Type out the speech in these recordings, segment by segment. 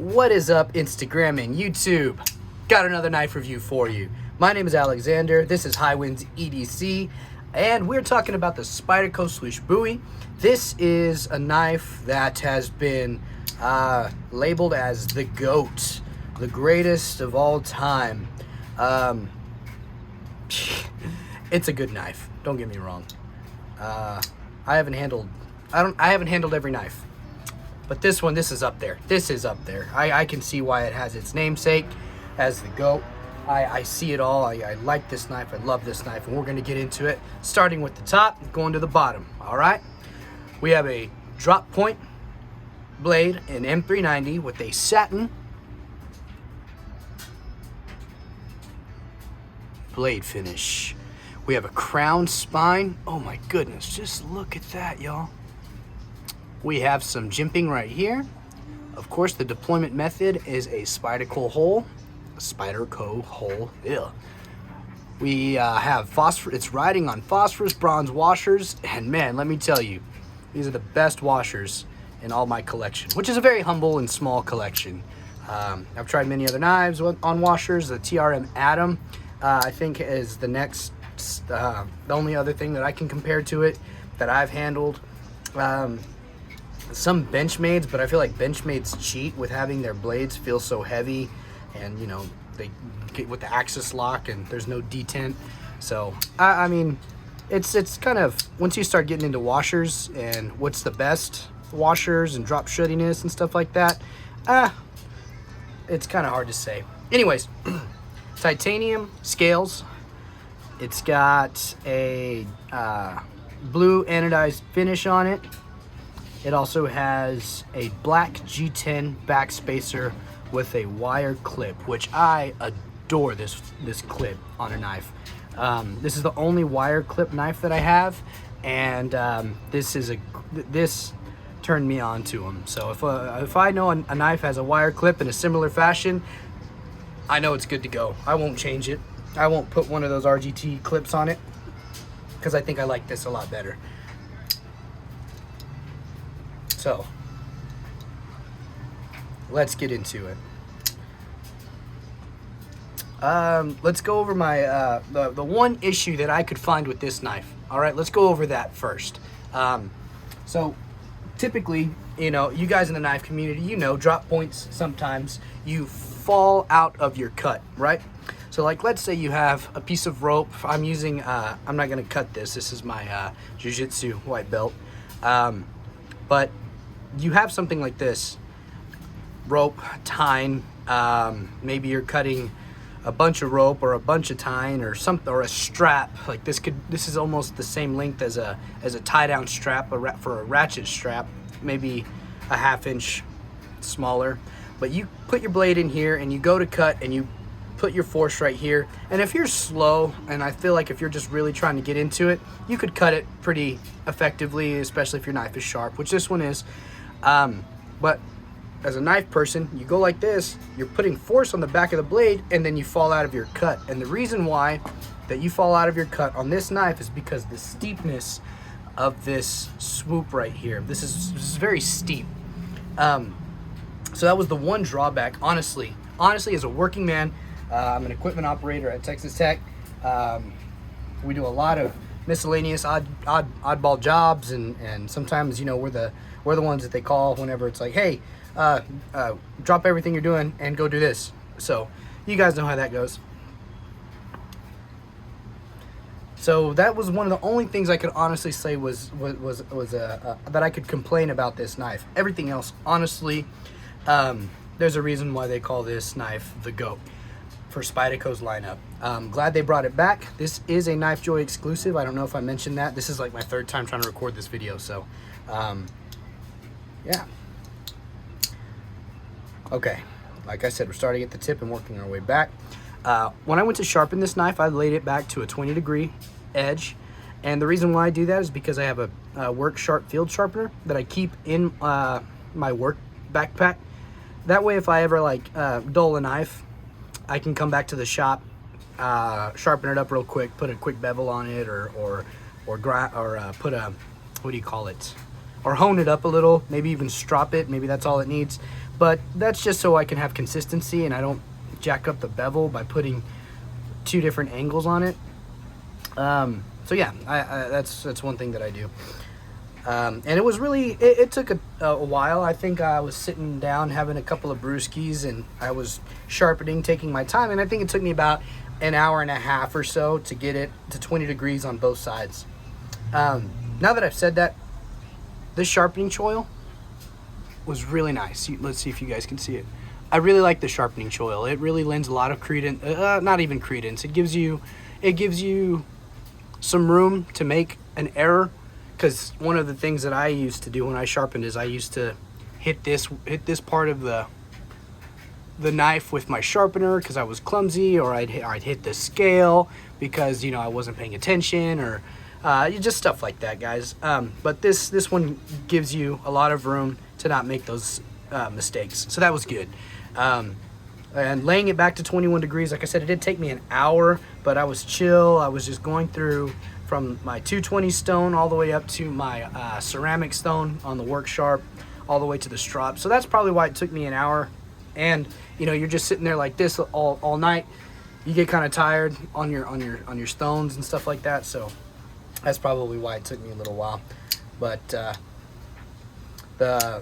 What is up, Instagram and YouTube? Got another knife review for you. My name is Alexander. This is High Winds EDC, and we're talking about the Spyderco Slysz Bowie. This is a knife that has been labeled as the GOAT, the greatest of all time. It's a good knife. Don't get me wrong. I haven't handled every knife. But this is up there. This is up there. I can see why it has its namesake as the GOAT. I see it all. I like this knife. I love this knife. And we're going to get into it, starting with the top, going to the bottom. All right? We have a drop point blade in M390 with a satin blade finish. We have a crown spine. Oh my goodness. Just look at that, y'all. We have some jimping right here. Of course, the deployment method is a Spyderco hole. Ew. We have phosphorus. It's riding on phosphorus bronze washers, and man, let me tell you, these are the best washers in all my collection, which is a very humble and small collection. I've tried many other knives on washers. The TRM Atom, I think, is the next, the only other thing that I can compare to it that I've handled. Some Benchmades, but I feel like Benchmades cheat with having their blades feel so heavy, and you know, they get with the axis lock and there's no detent. So I mean, it's kind of, once you start getting into washers and what's the best washers and drop shuttiness and stuff like that, it's kind of hard to say. Anyways, titanium scales. It's got a blue anodized finish on it. It also has a black G10 backspacer with a wire clip, which I adore this clip on a knife. This is the only wire clip knife that I have, and this turned me on to them. So if I know a knife has a wire clip in a similar fashion, I know it's good to go. I won't change it. I won't put one of those RGT clips on it because I think I like this a lot better. So let's get into it. Let's go over my the one issue that I could find with this knife. All right, let's go over that first. So typically, you know, you guys in the knife community, you know, drop points, sometimes you fall out of your cut, right? So like, let's say you have a piece of rope. I'm using, I'm not gonna cut this. This is my jiu-jitsu white belt. But you have something like this, rope, tine, maybe you're cutting a bunch of rope or a bunch of tine or something, or a strap. Like this is almost the same length as a tie down strap, for a ratchet strap, maybe a ½ inch smaller. But you put your blade in here and you go to cut and you put your force right here. And if you're slow, and I feel like if you're just really trying to get into it, you could cut it pretty effectively, especially if your knife is sharp, which this one is. But as a knife person, you go like this, you're putting force on the back of the blade, and then you fall out of your cut. And the reason why that you fall out of your cut on this knife is because the steepness of this swoop right here. This is very steep. So that was the one drawback. Honestly, as a working man, I'm an equipment operator at Texas Tech. We do a lot of miscellaneous oddball jobs, and sometimes, you know, we're the ones that they call whenever it's like, hey, drop everything you're doing and go do this. So you guys know how that goes. So that was one of the only things I could honestly say was that I could complain about this knife. Everything else, honestly, there's a reason why they call this knife the GOAT for Spyderco's lineup. Glad they brought it back. This is a Knife Joy exclusive. I don't know if I mentioned that. This is like my third time trying to record this video, so yeah. Okay, like I said, we're starting at the tip and working our way back. When I went to sharpen this knife, I laid it back to a 20-degree edge, and the reason why I do that is because I have a work sharp field sharpener that I keep in my work backpack. That way, if I ever like dull a knife, I can come back to the shop, sharpen it up real quick, put a quick bevel on it, or put a, what do you call it, or hone it up a little, maybe even strop it. Maybe that's all it needs. but that's just so I can have consistency and I don't jack up the bevel by putting 2 different angles on it. So yeah, that's one thing that I do. And it was really, it took a while. I think I was sitting down having a couple of brewskis and I was sharpening, taking my time, and I think it took me about an hour and a half or so to get it to 20 degrees on both sides. Now that I've said that, this sharpening choil was really nice. Let's see if you guys can see it. I really like the sharpening choil. It really lends a lot of credence, not even credence. It gives you some room to make an error, because one of the things that I used to do when I sharpened is I used to hit this part of the knife with my sharpener because I was clumsy, or I'd hit the scale because, you know, I wasn't paying attention, or just stuff like that, guys. But this one gives you a lot of room to not make those mistakes, so that was good. And laying it back to 21 degrees, like I said, it did take me an hour, but I was chill. I was just going through from my 220 stone all the way up to my ceramic stone on the work sharp, all the way to the strop. So that's probably why it took me an hour. And you know, you're just sitting there like this all night. You get kind of tired on your stones and stuff like that. So that's probably why it took me a little while. But the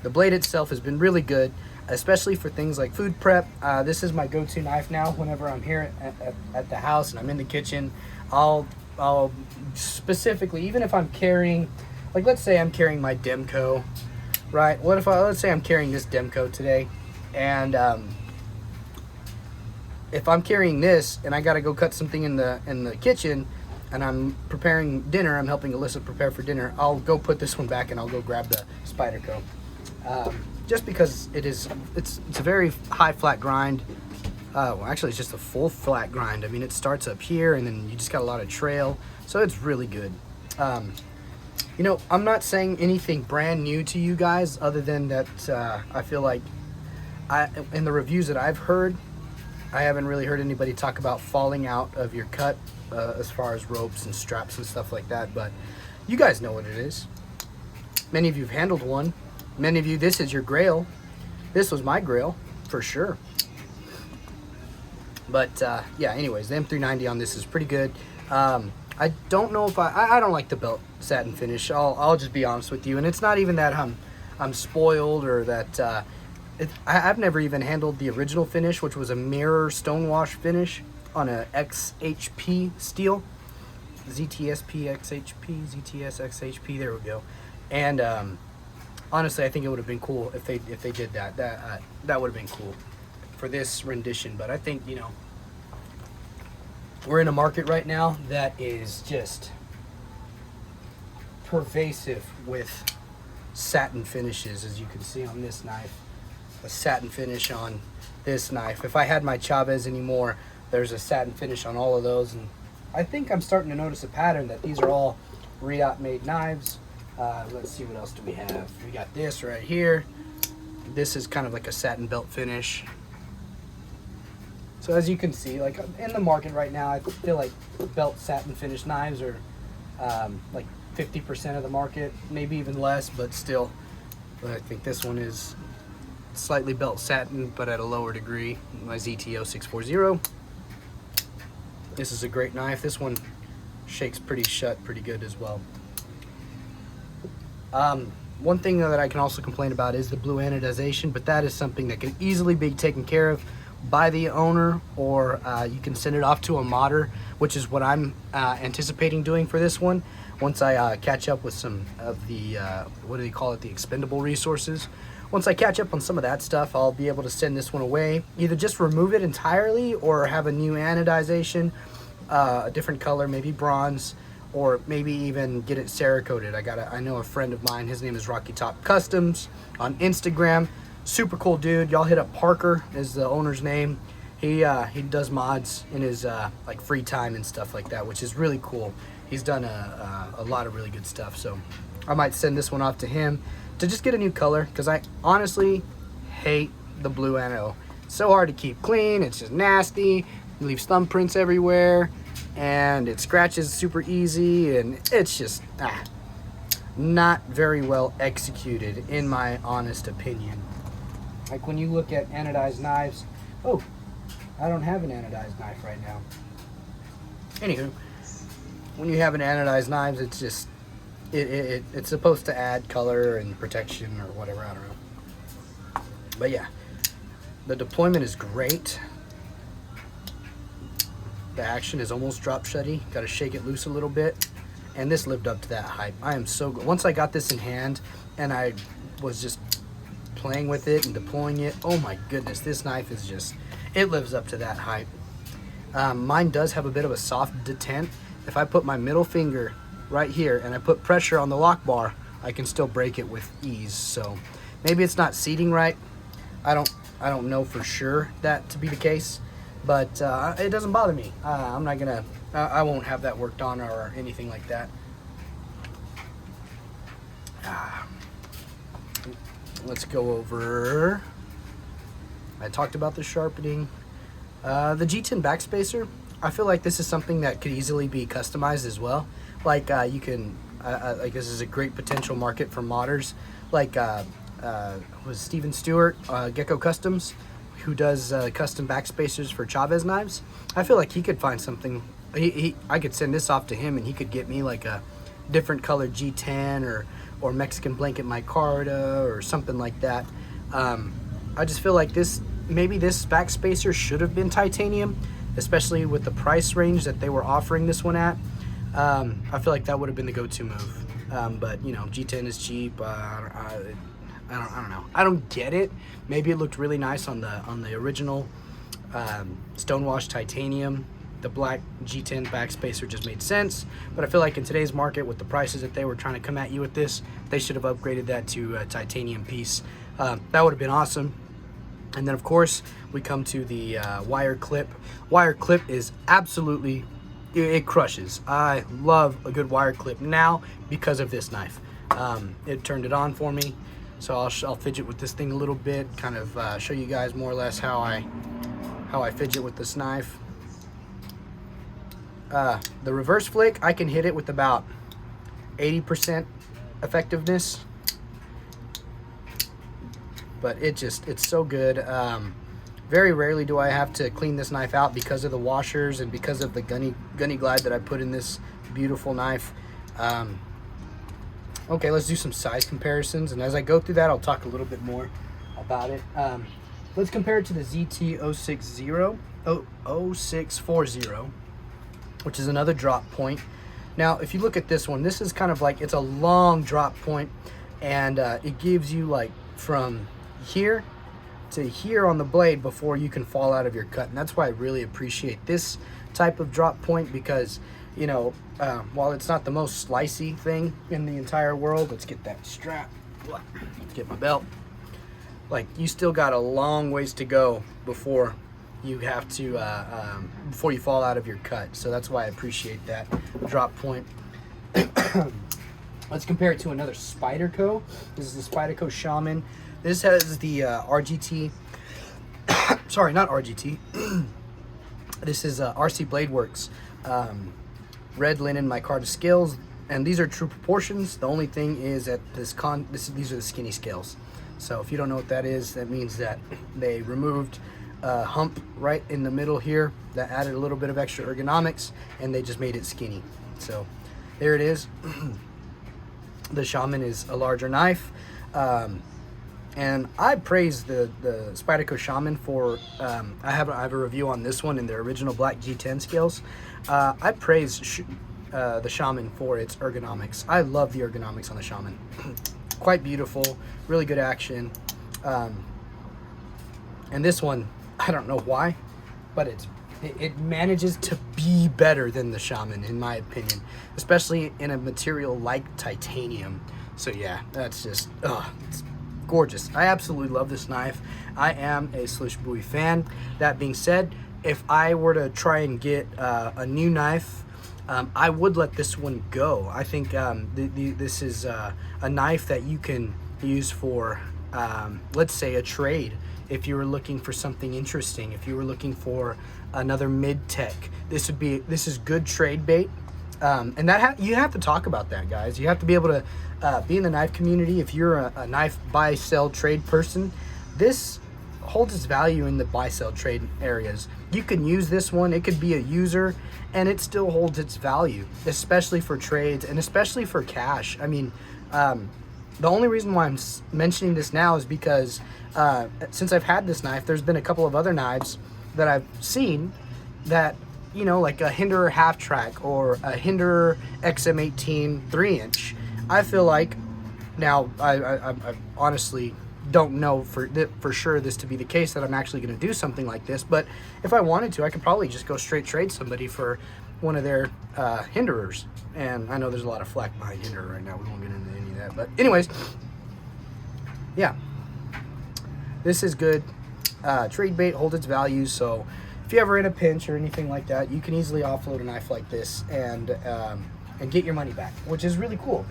blade itself has been really good, especially for things like food prep. This is my go-to knife now whenever I'm here at the house and I'm in the kitchen. I'll specifically, even if I'm carrying, like let's say I'm carrying my Demco, right? Let's say I'm carrying this Demco today, and if I'm carrying this and I gotta go cut something in the kitchen and I'm preparing dinner, I'm helping Alyssa prepare for dinner, I'll go put this one back and I'll go grab the Spyderco. Just because it's a very high flat grind. Well, actually, it's just a full flat grind. I mean, it starts up here, and then you just got a lot of trail, so it's really good. You know, I'm not saying anything brand new to you guys, other than that I feel like in the reviews that I've heard, I haven't really heard anybody talk about falling out of your cut as far as ropes and straps and stuff like that. But you guys know what it is. Many of you have handled one. Many of you, this is your grail. This was my grail, for sure. But yeah, anyways, the M390 on this is pretty good. I don't know if I don't like the belt satin finish. I'll just be honest with you. And it's not even that I'm spoiled, or that I've never even handled the original finish, which was a mirror stonewash finish on a XHP steel. ZTSP XHP, ZTS XHP, there we go. And honestly, I think it would have been cool if they did that. That would have been cool for this rendition. But I think, you know, we're in a market right now that is just pervasive with satin finishes, as you can see on this knife. A satin finish on this knife. If I had my Chavez anymore, there's a satin finish on all of those. And I think I'm starting to notice a pattern that these are all Riot made knives. Let's see, what else do we have? We got this right here. This is kind of like a satin belt finish. So as you can see, like in the market right now, I feel like belt satin finish knives are like 50% of the market, maybe even less, but still. But I think this one is slightly belt satin, but at a lower degree. My ZTO 640. This is a great knife. This one shakes pretty good as well. One thing that I can also complain about is the blue anodization, but that is something that can easily be taken care of by the owner, or you can send it off to a modder, which is what I'm anticipating doing for this one. Once I catch up with some of the, what do they call it, the expendable resources. Once I catch up on some of that stuff, I'll be able to send this one away. Either just remove it entirely, or have a new anodization, a different color, maybe bronze, or maybe even get it Cerakoted. I know a friend of mine, his name is Rocky Top Customs on Instagram. Super cool dude. Y'all hit up Parker, is the owner's name. He does mods in his like free time and stuff like that, which is really cool. He's done a lot of really good stuff. So I might send this one off to him to just get a new color, because I honestly hate the blue ano. It's so hard to keep clean. It's just nasty. It leaves thumbprints everywhere, and it scratches super easy, and it's just not very well executed, in my honest opinion. Like when you look at anodized knives, oh, I don't have an anodized knife right now. Anywho, when you have an anodized knives, it's just, it's supposed to add color and protection or whatever, I don't know. But yeah, the deployment is great. The action is almost drop shutty. Got to shake it loose a little bit. And this lived up to that hype. I am so good. Once I got this in hand and I was just playing with it and deploying it, oh my goodness, this knife is just, it lives up to that hype. Mine does have a bit of a soft detent. If I put my middle finger right here and I put pressure on the lock bar, I can still break it with ease. So maybe it's not seating right. I don't know for sure that to be the case, but it doesn't bother me. I'm not gonna, I won't have that worked on or anything like that. Let's go over, I talked about the sharpening. The G10 backspacer, I feel like this is something that could easily be customized as well. Like you can, like this is a great potential market for modders. Like was Steven Stewart, Gecko Customs, who does custom backspacers for Chavez knives. I feel like he could find something. I could send this off to him and he could get me like a different colored G10 or Mexican blanket micarta or something like that. I just feel like maybe this backspacer should have been titanium, especially with the price range that they were offering this one at. I feel like that would have been the go-to move. But you know, G10 is cheap. I don't know. I don't get it. Maybe it looked really nice on the original Stonewash titanium. The black G10 backspacer just made sense. But I feel like in today's market, with the prices that they were trying to come at you with this, they should have upgraded that to a titanium piece. That would have been awesome. And then of course we come to the wire clip. Wire clip is absolutely, it crushes. I love a good wire clip now because of this knife. It turned it on for me. So I'll fidget with this thing a little bit, kind of show you guys more or less how I fidget with this knife. The reverse flick, I can hit it with about 80% effectiveness, but it's so good. Very rarely do I have to clean this knife out because of the washers and because of the gunny glide that I put in this beautiful knife. Okay, let's do some size comparisons, and as I go through that, I'll talk a little bit more about it. Let's compare it to the ZT0640, which is another drop point. Now, if you look at this one, this is kind of like, it's a long drop point, and it gives you like from here to here on the blade before you can fall out of your cut. And that's why I really appreciate this type of drop point, because you know, while it's not the most slicey thing in the entire world, let's get that strap, get my belt, like you still got a long ways to go before you have to before you fall out of your cut. So that's why I appreciate that drop point. Let's compare it to another Spyderco. This is the Spyderco Shaman. This has the RGT sorry, not RGT. This is RC Blade Works red linen micarta scales, and these are true proportions. The only thing is that these are the skinny scales. So if you don't know what that is, that means that they removed a hump right in the middle here that added a little bit of extra ergonomics, and they just made it skinny. So there it is. The Shaman is a larger knife, and I praise the Spyderco Shaman for, I have a review on this one in their original black G10 scales. I praise the Shaman for its ergonomics. I love the ergonomics on the Shaman. Quite beautiful, really good action. And this one, I don't know why, but it manages to be better than the Shaman, in my opinion, especially in a material like titanium. So yeah, that's just, it's gorgeous. I absolutely love this knife. I am a Slysz Bowie fan. That being said, if I were to try and get a new knife, I would let this one go. I think this is a knife that you can use for, let's say, a trade. If you were looking for something interesting, if you were looking for another mid-tech, this is good trade bait. And that you have to talk about that, guys. You have to be able to be in the knife community. If you're a knife buy, sell, trade person, this holds its value in the buy, sell, trade areas. You can use this one. It could be a user, and it still holds its value, especially for trades and especially for cash. I mean, the only reason why I'm mentioning this now is because since I've had this knife, there's been a couple of other knives that I've seen that, you know, like a Hinderer half track or a Hinderer XM18 3-inch. I feel like, now I honestly don't know for sure this to be the case, that I'm actually going to do something like this, but if I wanted to, I could probably just go straight trade somebody for one of their Hinderers. And I know there's a lot of flack behind Hinderer right now. We won't get into any of that, but anyways, yeah, this is good. Trade bait, hold its value. So if you're ever in a pinch or anything like that, you can easily offload a knife like this and get your money back, which is really cool.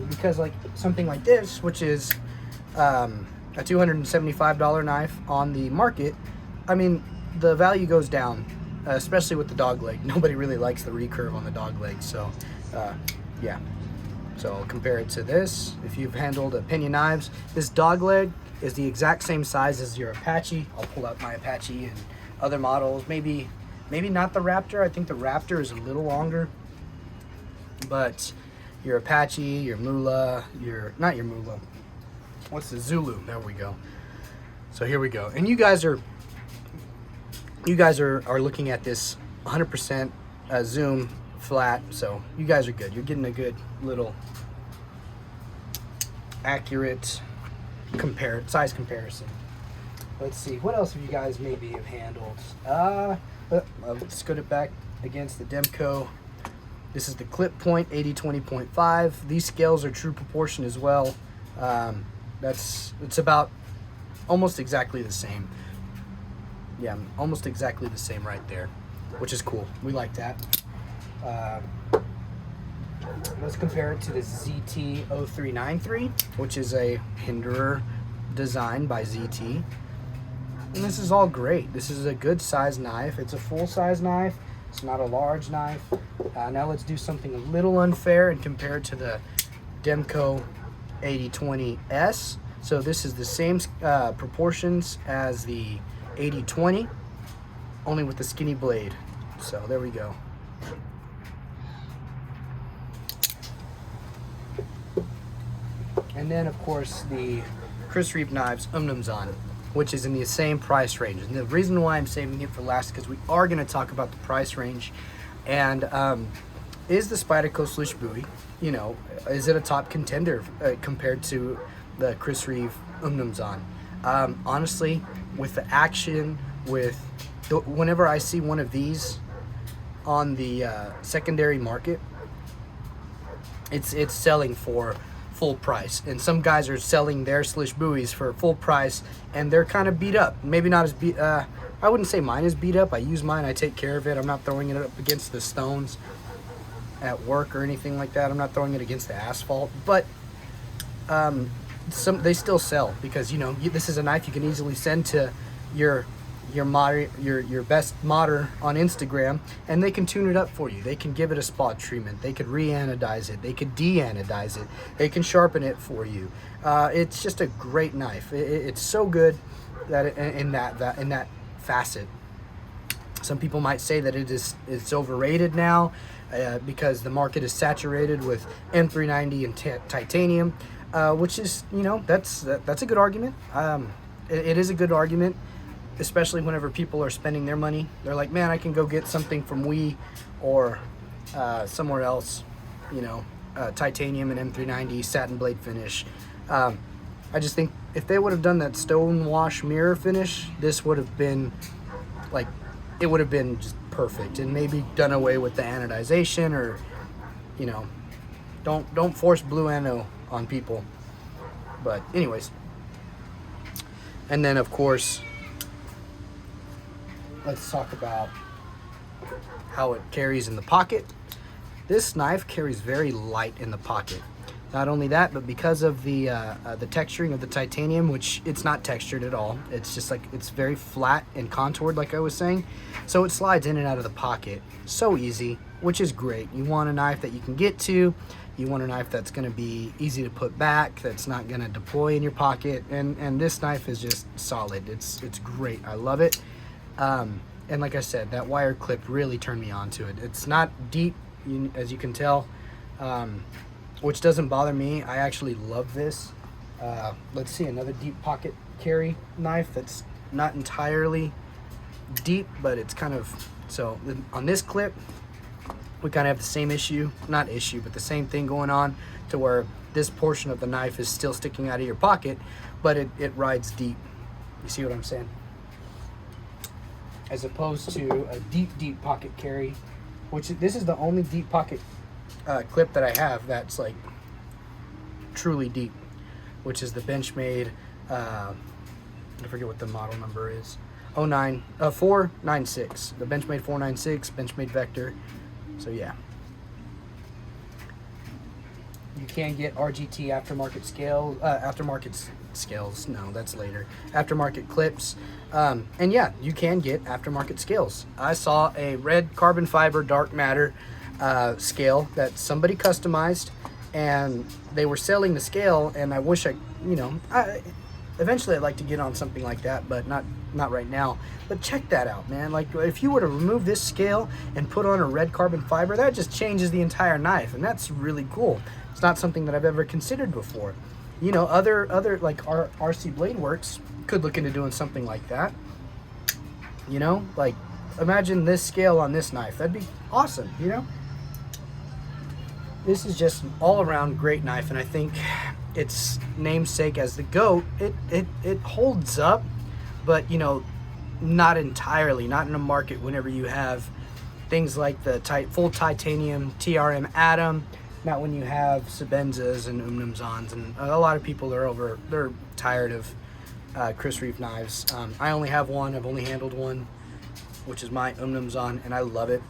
Because like something like this, which is a $275 knife on the market, I mean, the value goes down, especially with the dog leg. Nobody really likes the recurve on the dog leg. So yeah, so I'll compare it to this. If you've handled opinion knives, this dog leg is the exact same size as your Apache. I'll pull out my Apache and other models. Maybe not the Raptor. I think the Raptor is a little longer, but your Apache, your Mula, not your Mula, what's the Zulu? There we go. So here we go. And you guys are looking at this 100% zoom flat, so you guys are good. You're getting a good little accurate size comparison. Let's see, what else have you guys maybe have handled? Let's go back against the Demco. This is the clip point 80-20.5. These scales are true proportion as well. It's about almost exactly the same. Yeah, almost exactly the same right there, which is cool. We like that. Let's compare it to the ZT-0393, which is a Hinderer design by ZT. And this is all great. This is a good size knife. It's a full size knife. It's not a large knife. Now let's do something a little unfair and compare it to the Demco 80-20S. So this is the same proportions as the 80-20, only with the skinny blade. So there we go. And then of course the Chris Reeve knives Umnumzan, which is in the same price range. And the reason why I'm saving it for last is because we are going to talk about the price range. And is the Spyderco Slysz Bowie, you know, is it a top contender compared to the Chris Reeve Umnumzan? Honestly, with the action, whenever I see one of these on the secondary market, it's selling for full price, and some guys are selling their Slysz Bowies for full price, and they're kind of beat up. Maybe not as beat. I wouldn't say mine is beat up. I use mine. I take care of it. I'm not throwing it up against the stones at work or anything like that. I'm not throwing it against the asphalt, but they still sell, because you know this is a knife you can easily send to your best modder on Instagram, and they can tune it up for you. They can give it a spot treatment. They could re-anodize it. They could de-anodize it. They can sharpen it for you. It's just a great knife. It's so good that in that facet. Some people might say that it's overrated now because the market is saturated with M390 and titanium, which is, you know, that's a good argument. It is a good argument. Especially whenever people are spending their money. They're like, man, I can go get something from Wii or somewhere else, you know, titanium and M390 satin blade finish. I just think if they would have done that stone wash mirror finish, this would have been like, it would have been just perfect, and maybe done away with the anodization, or, you know, don't force blue ano on people. But anyways, and then of course, let's talk about how it carries in the pocket. This knife carries very light in the pocket. Not only that, but because of the texturing of the titanium, which it's not textured at all. It's just like, it's very flat and contoured, like I was saying. So it slides in and out of the pocket so easy, which is great. You want a knife that you can get to. You want a knife that's going to be easy to put back, that's not going to deploy in your pocket. And this knife is just solid. It's great. I love it. And like I said, that wire clip really turned me on to it. It's not deep, as you can tell. Which doesn't bother me. I actually love this. Let's see, another deep pocket carry knife that's not entirely deep, but it's kind of, so on this clip, we kind of have the same issue, not issue, but the same thing going on, to where this portion of the knife is still sticking out of your pocket, but it rides deep. You see what I'm saying? As opposed to a deep pocket carry, which this is the only deep pocket clip that I have that's like truly deep, which is the Benchmade, I forget what the model number is, 496, the Benchmade 496, Benchmade Vector. So yeah, you can get RGT aftermarket scales, no, that's later, aftermarket clips, and yeah, you can get aftermarket scales. I saw a red carbon fiber dark matter scale that somebody customized, and they were selling the scale, and I wish eventually I'd like to get on something like that, but not right now. But check that out, man. Like, if you were to remove this scale and put on a red carbon fiber, that just changes the entire knife, and that's really cool. It's not something that I've ever considered before. You know, other like our RC Blade Works could look into doing something like that. You know, like, imagine this scale on this knife. That'd be awesome, you know? This is just an all-around great knife, and I think its namesake as the GOAT, it holds up, but, you know, not entirely, not in a market whenever you have things like the full titanium TRM Atom, not when you have Sebenzas and Umnumzans, and a lot of people they're tired of Chris Reef knives. I only have one. I've only handled one, which is my Umnumzan, and I love it.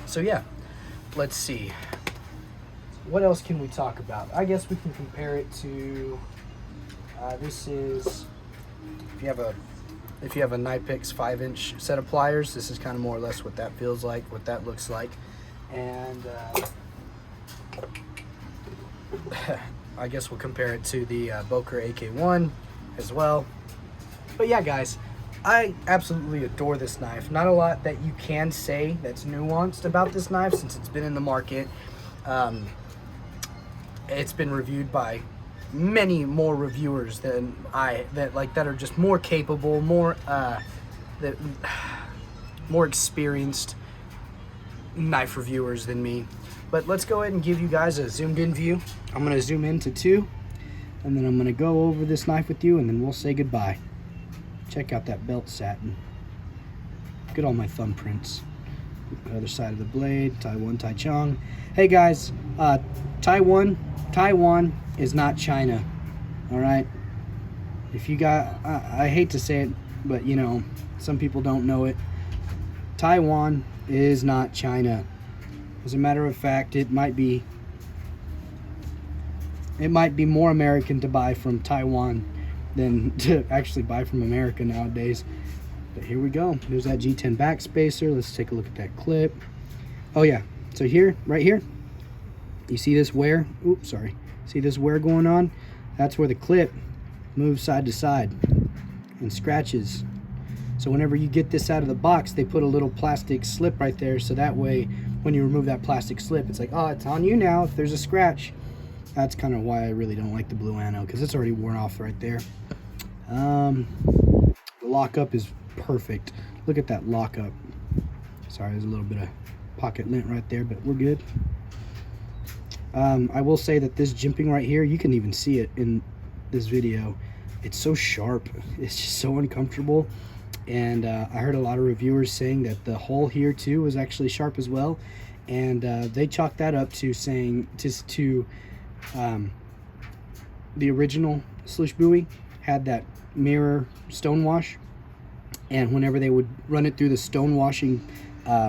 So yeah, let's see. What else can we talk about? I guess we can compare it to, this is, if you have a Nipix 5-inch set of pliers, this is kind of more or less what that feels like, what that looks like. And I guess we'll compare it to the Boker AK1 as well. But yeah, guys, I absolutely adore this knife. Not a lot that you can say that's nuanced about this knife since it's been in the market. It's been reviewed by many more reviewers than that are just more capable, more experienced knife reviewers than me. But let's go ahead and give you guys a zoomed in view. I'm going to zoom into 2, and then I'm going to go over this knife with you, and then we'll say goodbye. Check out that belt satin. Look at all my thumbprints. The other side of the blade, Taiwan, Taichung. Hey guys, Taiwan is not China, all right? If you got, I hate to say it, but you know, some people don't know it. Taiwan is not China. As a matter of fact, it might be more American to buy from Taiwan than to actually buy from America nowadays. But here we go. There's that G10 backspacer. Let's take a look at that clip. Oh yeah, so here, right here, you see this wear? Oops, sorry. See this wear going on? That's where the clip moves side to side and scratches. So whenever you get this out of the box, they put a little plastic slip right there, so that way when you remove that plastic slip, it's like, oh, it's on you now if there's a scratch. That's kind of why I really don't like the blue anno, because it's already worn off right there. The lockup is perfect. Look at that lockup. Sorry, there's a little bit of pocket lint right there, but we're good. I will say that this jimping right here, you can even see it in this video. It's so sharp. It's just so uncomfortable. And I heard a lot of reviewers saying that the hole here too was actually sharp as well. And they chalked that up to saying to the original Slysz Bowie had that mirror stonewash, and whenever they would run it through the stonewashing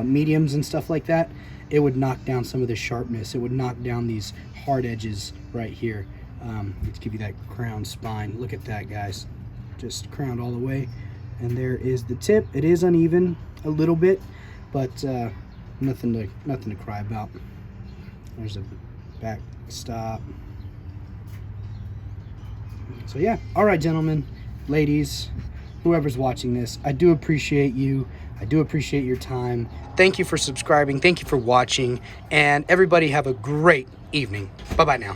mediums and stuff like that, it would knock down some of the sharpness. It would knock down these hard edges right here. Let's give you that crown spine. Look at that, guys. Just crowned all the way. And there is the tip. It is uneven a little bit, but nothing to cry about. There's a back stop. So yeah, all right, gentlemen, ladies, whoever's watching this, I do appreciate you. I do appreciate your time. Thank you for subscribing. Thank you for watching. And everybody have a great evening. Bye-bye now.